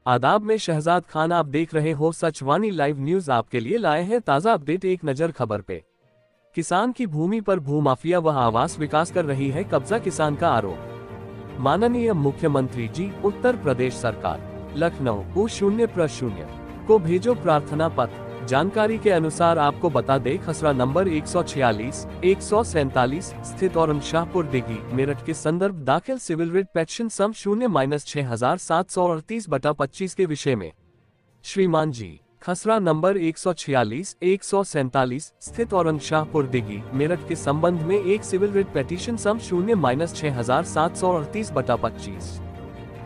आदाब में शहजाद खान, आप देख रहे हो सचवानी लाइव न्यूज। आपके लिए लाए हैं ताजा अपडेट। एक नजर खबर पे। किसान की भूमि पर भूमाफिया व आवास विकास कर रही है कब्जा, किसान का आरोप। माननीय मुख्यमंत्री जी, उत्तर प्रदेश सरकार लखनऊ U0 को भेजो प्रार्थना पत्र। जानकारी के अनुसार आपको बता दें, खसरा नंबर 146, 147 स्थित और शाहपुर दिघी मेरठ के संदर्भ दाखिल सिविल रिट पेटिशन सम 0-6738/25 के विषय में श्रीमान जी, खसरा नंबर 146, 147 स्थित और शाहपुर दिघी मेरठ के संबंध में एक सिविल रिट पेटिशन सम 0-6738/25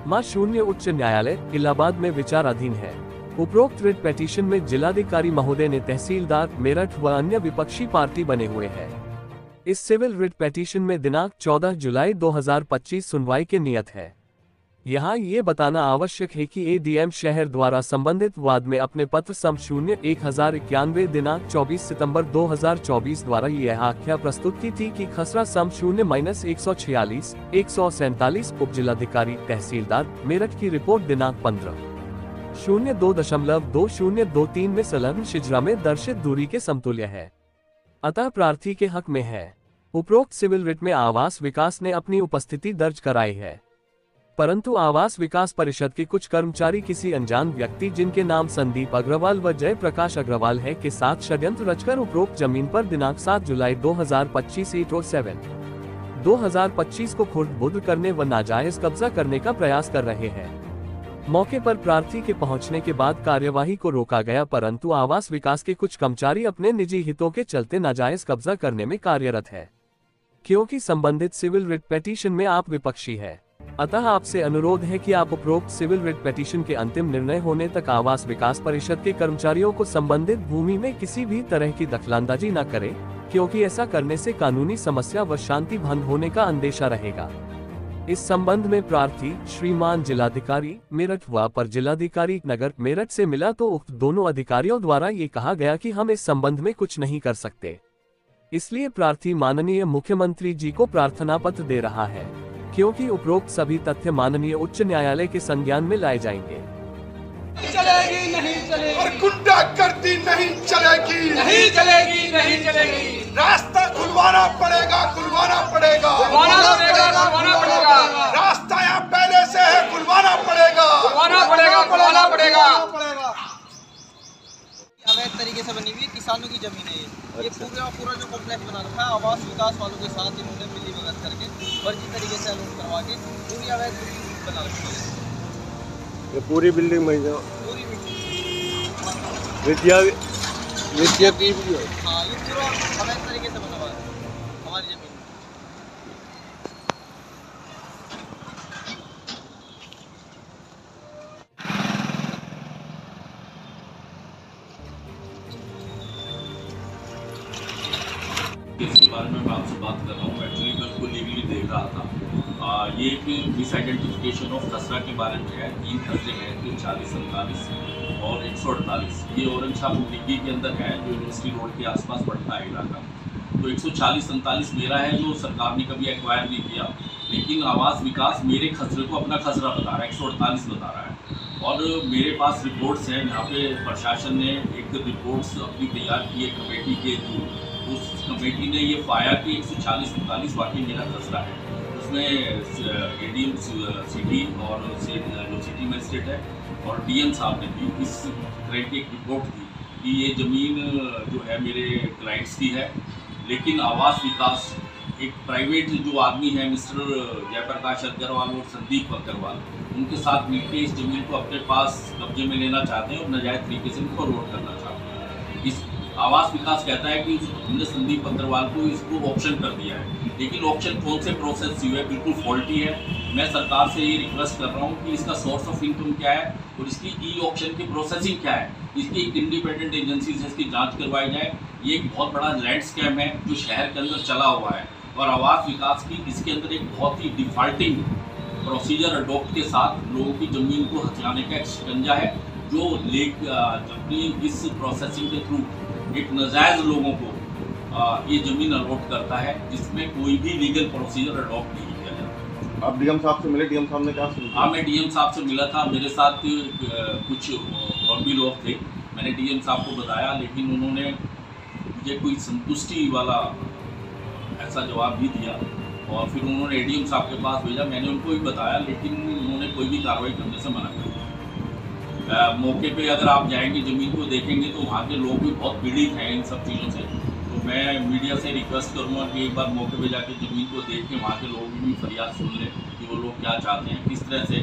मां 0 उच्च न्यायालय इलाहाबाद में विचाराधीन है। उपरोक्त रिट पेटिशन में जिलाधिकारी महोदय ने तहसीलदार मेरठ व अन्य विपक्षी पार्टी बने हुए हैं। इस सिविल रिट पेटिशन में दिनांक 14 जुलाई 2025 सुनवाई की नियत है। यहाँ ये बताना आवश्यक है कि एडीएम शहर द्वारा संबंधित वाद में अपने पत्र सम 0-1091 दिनांक 24 सितंबर 2024 द्वारा यह आख्या प्रस्तुत की थी कि खसरा सम 0-146, 147 उप जिलाधिकारी तहसीलदार मेरठ की रिपोर्ट दिनांक 15/02/2023 में संलग्न शिजरा में दर्शित दूरी के समतुल्य है, अतः प्रार्थी के हक में है। उपरोक्त सिविल रिट में आवास विकास ने अपनी उपस्थिति दर्ज कराई है, परंतु आवास विकास परिषद के कुछ कर्मचारी किसी अनजान व्यक्ति जिनके नाम संदीप अग्रवाल व जय प्रकाश अग्रवाल है के साथ षड्यंत्र रचकर उपरोक्त जमीन पर दिनांक 7 जुलाई 2025 2025 को खुर्द बुद्ध करने व नाजायज कब्जा करने का प्रयास कर रहे हैं। मौके पर प्रार्थी के पहुंचने के बाद कार्यवाही को रोका गया, परंतु आवास विकास के कुछ कर्मचारी अपने निजी हितों के चलते नाजायज कब्जा करने में कार्यरत है। क्योंकि संबंधित सिविल रिट पेटिशन में आप विपक्षी है, अतः आपसे अनुरोध है कि आप उपरोक्त सिविल रिट पेटिशन के अंतिम निर्णय होने तक आवास विकास परिषद के कर्मचारियों को संबंधित भूमि में किसी भी तरह की दखलंदाजी न करें, क्योंकि ऐसा करने से कानूनी समस्या व शांति भंग होने का अंदेशा रहेगा। इस संबंध में प्रार्थी श्रीमान जिलाधिकारी मेरठ व अपर जिलाधिकारी नगर मेरठ से मिला तो उक्त दोनों अधिकारियों द्वारा ये कहा गया कि हम इस संबंध में कुछ नहीं कर सकते, इसलिए प्रार्थी माननीय मुख्यमंत्री जी को प्रार्थना पत्र दे रहा है, क्योंकि उपरोक्त सभी तथ्य माननीय उच्च न्यायालय के संज्ञान में लाए जाएंगे। चलेगी नहीं चलेगी और गुंडागर्दी नहीं चलेगी, नहीं चलेगी नहीं चलेगी। रास्ता खुलवाना पड़ेगा, खुलवाना पड़ेगा, खुलवाना पड़ेगा, खुलवाना पड़ेगा। रास्ता यहाँ पहले से है, खुलवाना पड़ेगा, खुलवाना पड़ेगा, खुलवाना पड़ेगा। अवैध तरीके से बनी हुई किसानों की जमीन है ये पूरा जो कॉम्प्लेक्स बना रखा है आवास विकास वालों के साथ इन्होंने मिली भगत करके फर्जी तरीके से अलॉट करवा के पूरी अवैध बिल्डिंग बना रखी है। ये पूरी बिल्डिंग में पूरी विद्या की हाँ, ये पूरा अवैध तरीके से बना हुआ है हमारी जमीन। इसके बारे में मैं आपसे बात कर रहा हूँ। एक्चुअली मैं उसको लीगली देख रहा था। ये एक मिस आइडेंटिफिकेशन ऑफ खसरा के बारे में है। 3 खसरे हैं, 40, 47 और 148। ये औरंगशाह दिल्ली के अंदर है, जो यूनिवर्सिटी रोड के आसपास पड़ता है इलाका। तो 140-47 मेरा है, जो सरकार ने कभी एक्वायर नहीं किया, लेकिन आवास विकास मेरे खसरे को अपना खसरा बता रहा है, 148 बता रहा है। और मेरे पास रिपोर्ट्स हैं, यहाँ पे प्रशासन ने एक रिपोर्ट्स अपनी तैयार की है कमेटी के थ्रू। उस कमेटी ने ये पाया कि 140-47 वाकई मेरा खसरा है। उसमें एडीएम सिटी और जो सिटी मजिस्ट्रेट है और डीएम साहब ने भी इस तरह की एक रिपोर्ट दी कि ये ज़मीन जो है मेरे क्लाइंट्स की है, लेकिन आवास विकास एक प्राइवेट जो आदमी है मिस्टर जयप्रकाश अग्रवाल और संदीप अग्रवाल, उनके साथ मिलकर इस ज़मीन को अपने पास कब्जे में लेना चाहते हैं और नाजायज़ तरीके से उनको रोड करना चाहते हैं। इस आवास विकास कहता है कि हमने संदीप अग्रवाल को इसको ऑप्शन कर दिया है, लेकिन ऑप्शन कौन से प्रोसेस हुए है बिल्कुल फॉल्टी है। मैं सरकार से ये रिक्वेस्ट कर रहा हूँ कि इसका सोर्स ऑफ इनकम क्या है और इसकी ई ऑप्शन की प्रोसेसिंग क्या है, इसकी एक इंडिपेंडेंट एजेंसी से इसकी जांच करवाई जाए। ये एक बहुत बड़ा लैंड स्कैम है जो शहर के अंदर चला हुआ है, और आवास विकास की इसके अंदर एक बहुत ही डिफॉल्टिंग प्रोसीजर अडोप्ट के साथ लोगों की ज़मीन को हथियाने का एक शिकंजा है, जो अपनी इस प्रोसेसिंग के थ्रू एक नाजायज़ लोगों को ये ज़मीन अलॉट करता है, जिसमें कोई भी लीगल प्रोसीजर अडॉप्ट नहीं किया जाता। आप डीएम साहब से मिले, डीएम साहब ने क्या सुना? हाँ, मैं डीएम साहब से मिला था, मेरे साथ कुछ और भी लोग थे। मैंने डीएम साहब को बताया, लेकिन उन्होंने मुझे कोई संतुष्टि वाला ऐसा जवाब नहीं दिया और फिर उन्होंने एडीएम साहब के पास भेजा। मैंने उनको भी बताया, लेकिन उन्होंने कोई भी कार्रवाई करने से मना कर दिया। मौके पे अगर आप जाएंगे, ज़मीन को देखेंगे तो वहाँ के लोग भी बहुत पीड़ित हैं इन सब चीज़ों से। तो मैं मीडिया से रिक्वेस्ट करूँगा कि एक बार मौके पे जाके ज़मीन को देख के वहाँ के लोग भी फरियाद सुन लें कि वो लोग क्या चाहते हैं, किस तरह से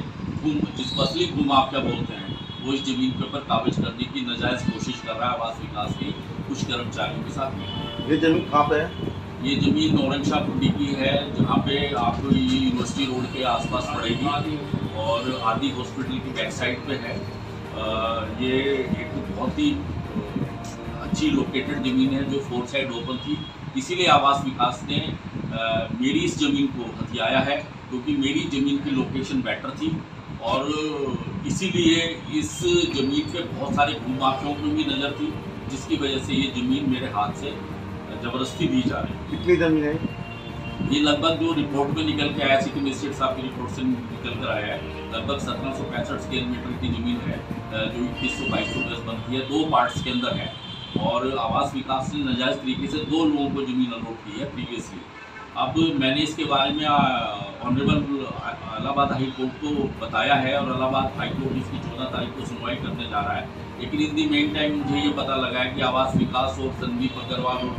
जिसको असली भूमाफिया बोलते हैं वो इस ज़मीन के ऊपर काबिज करने की नाजायज़ कोशिश कर रहा है आवास विकास के कुछ कर्मचारियों के साथ। ये जमीन कहाँ पे है? ये ज़मीन औरंगशाह कुंडी की है, जहाँ पे आपको ये यूनिवर्सिटी रोड के आसपास पड़ेगी और आदि हॉस्पिटल की बैक साइड पे है। ये एक बहुत ही अच्छी लोकेटेड ज़मीन है जो 4 साइड ओपन थी, इसीलिए आवास विकास ने मेरी इस ज़मीन को हथियाया है, क्योंकि मेरी ज़मीन की लोकेशन बेटर थी और इसीलिए इस ज़मीन पे बहुत सारे भूमाफियों की भी नज़र थी, जिसकी वजह से ये ज़मीन मेरे हाथ से ज़बरदस्ती दी जा रही है। कितनी ज़मीन है ये? लगभग जो रिपोर्ट में निकल के आया, सिटी मजिस्ट्रेट साहब की रिपोर्ट से निकल कर आया है, लगभग 1765 स्क्वायर मीटर की ज़मीन है, जो 2100-2200 गज बनती है, 2 पार्ट्स के अंदर है। और आवास विकास ने नाजायज़ तरीके से 2 लोगों को ज़मीन अलॉट की है प्रीवियसली। अब मैंने इसके बारे में ऑनरेबल इलाहाबाद हाई कोर्ट को बताया है और इलाहाबाद हाई कोर्ट इसकी 14 तारीख को सुनवाई करने जा रहा है। लेकिन इन दी मेन टाइम मुझे ये पता लगा है कि आवास विकास और संदीप अग्रवाल और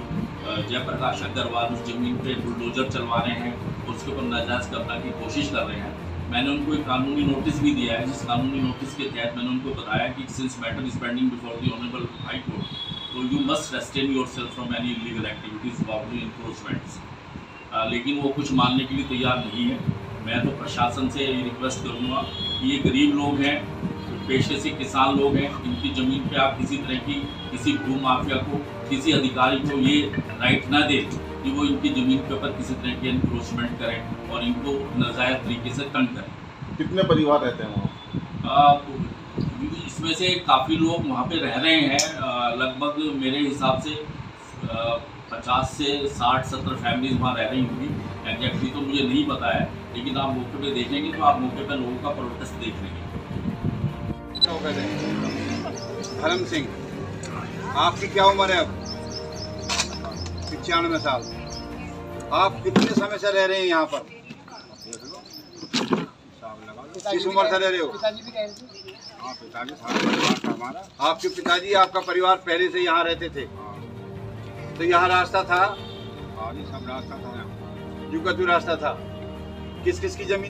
जयप्रकाश अग्रवाल उस ज़मीन पे बुलडोजर चलवा रहे हैं और उसके ऊपर नाजायज़ कब्जा की कोशिश कर रहे हैं। मैंने उनको एक कानूनी नोटिस भी दिया है, जिस कानूनी नोटिस के तहत मैंने उनको बताया कि since matter is pending before the honourable high court, तो you must restrain yourself from any illegal activities boundary encroachments. लेकिन वो कुछ मानने के लिए तैयार नहीं है। मैं तो प्रशासन से रिक्वेस्ट करूँगा कि ये गरीब लोग हैं, पेशे से किसान लोग हैं, इनकी ज़मीन पे आप किसी तरह की किसी भूमाफिया को, किसी अधिकारी को ये राइट ना दें कि वो इनकी ज़मीन के ऊपर किसी तरह की एनक्रोचमेंट करें और इनको नाजायज़ तरीके से तंग करें। कितने परिवार रहते हैं वहाँ? इसमें से काफ़ी लोग वहाँ पे रह रहे हैं, लगभग मेरे हिसाब से 50 से 60-70 फैमिलीज वहाँ रह रही होंगी। एग्जैक्टली तो मुझे नहीं पता है, लेकिन आप मौके पे देखेंगे तो आप मौके पे लोगों का प्रोटेस्ट देख लेंगे। धर्म सिंह, आपकी क्या उम्र है अब? 95 साल। आप कितने समय से रह रहे हैं यहाँ पर? किस उम्र से रह रहे हो? आपके पिताजी, आपका परिवार पहले से यहाँ रहते थे? तो यहाँ रास्ता था? सब रास्ता था, जो रास्ता था। किस किस की जमीन